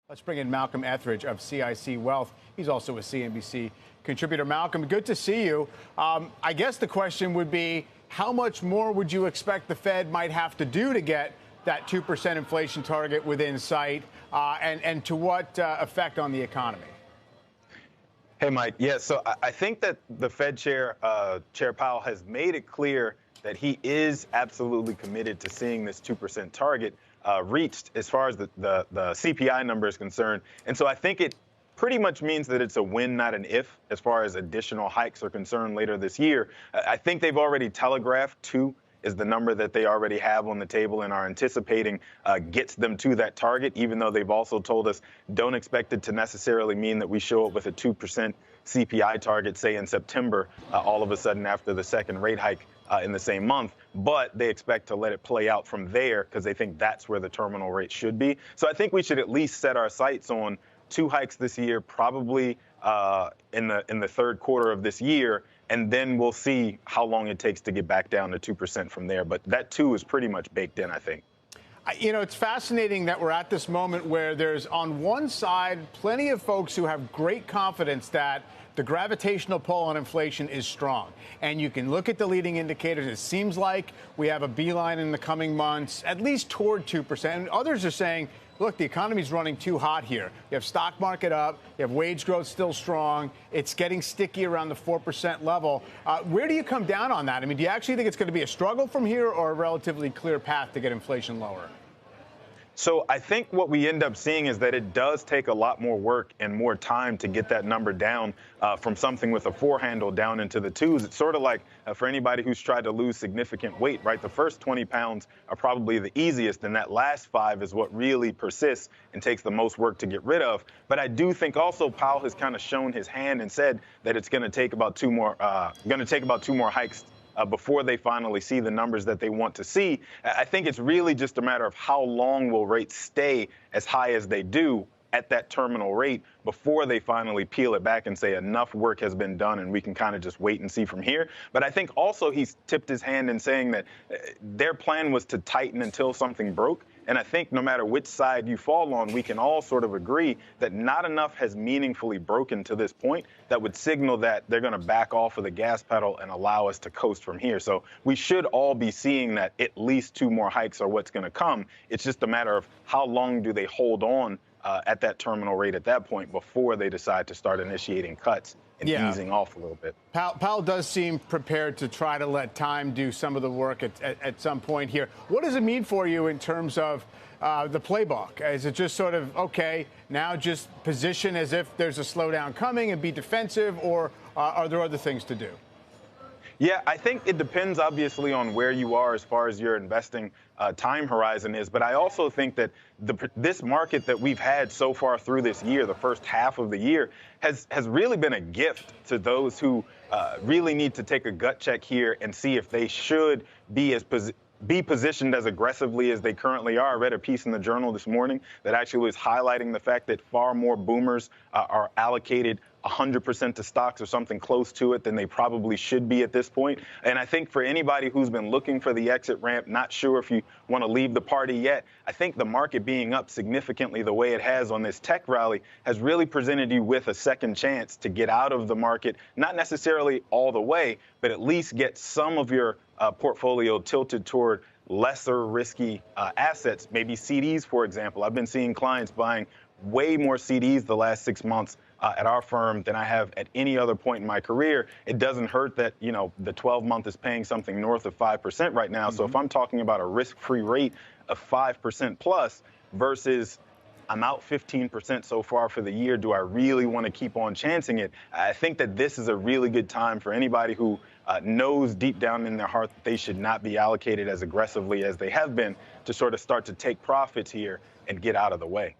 Let's bring in Malcolm Ethridge of CIC Wealth. He's also a CNBC contributor. Malcolm, good to see you. I guess the question would be, how much more would you expect the Fed might have to do to get that 2% inflation target within sight, and to what effect on the economy? Hey, Mike. Yeah, so I think that the Fed Chair Powell has made it clear that he is absolutely committed to seeing this 2% target reached as far as the CPI number is concerned. And so I think it pretty much means that it's a when, not an if, as far as additional hikes are concerned later this year. I think they've already telegraphed 2 is the number that they already have on the table and are anticipating gets them to that target, even though they've also told us don't expect it to necessarily mean that we show up with a 2% CPI target, say in September, all of a sudden after the second rate hike in the same month. But they expect to let it play out from there because they think that's where the terminal rate should be. So I think we should at least set our sights on 2 hikes this year, probably in the third quarter of this year. And then we'll see how long it takes to get back down to 2% from there. But that 2 is pretty much baked in, I think. You know, it's fascinating that we're at this moment where there's, on one side, plenty of folks who have great confidence that the gravitational pull on inflation is strong. And you can look at the leading indicators. It seems like we have a beeline in the coming months, at least toward 2%. And others are saying, look, the economy's running too hot here. You have stock market up. You have wage growth still strong. It's getting sticky around the 4% level. Where do you come down on that? I mean, do you actually think it's going to be a struggle from here or a relatively clear path to get inflation lower? So I think what we end up seeing is that it does take a lot more work and more time to get that number down from something with a 4 handle down into the 2s. It's sort of like for anybody who's tried to lose significant weight, right? The first 20 pounds are probably the easiest, and that last 5 is what really persists and takes the most work to get rid of. But I do think also Powell has kind of shown his hand and said that it's going to take about 2 more hikes before they finally see the numbers that they want to see. I think it's really just a matter of how long will rates stay as high as they do at that terminal rate before they finally peel it back and say enough work has been done and we can kind of just wait and see from here. But I think also he's tipped his hand in saying that their plan was to tighten until something broke. And I think no matter which side you fall on, we can all sort of agree that not enough has meaningfully broken to this point that would signal that they're going to back off of the gas pedal and allow us to coast from here. So we should all be seeing that at least 2 more hikes are what's going to come. It's just a matter of how long do they hold on at that terminal rate at that point before they decide to start initiating cuts and easing off a little bit. Powell does seem prepared to try to let time do some of the work at some point here. What does it mean for you in terms of the playbook? Is it just sort of, okay, now just position as if there's a slowdown coming and be defensive, or are there other things to do? Yeah, I think it depends, obviously, on where you are as far as your investing time horizon is. But I also think that this market that we've had so far through this year, the first half of the year, has really been a gift to those who really need to take a gut check here and see if they should be positioned as aggressively as they currently are. I read a piece in the Journal this morning that actually was highlighting the fact that far more boomers are allocated 100% to stocks or something close to it than they probably should be at this point. And I think for anybody who's been looking for the exit ramp, not sure if you want to leave the party yet, I think the market being up significantly the way it has on this tech rally has really presented you with a second chance to get out of the market, not necessarily all the way, but at least get some of your portfolio tilted toward lesser risky assets, maybe CDs, for example. I've been seeing clients buying way more CDs the last 6 months at our firm than I have at any other point in my career. It doesn't hurt that, you know, the 12-month is paying something north of 5% right now. So if I'm talking about a risk-free rate of 5% plus versus I'm out 15% so far for the year, do I really want to keep on chancing it? I think that this is a really good time for anybody who knows deep down in their heart that they should not be allocated as aggressively as they have been to sort of start to take profits here and get out of the way.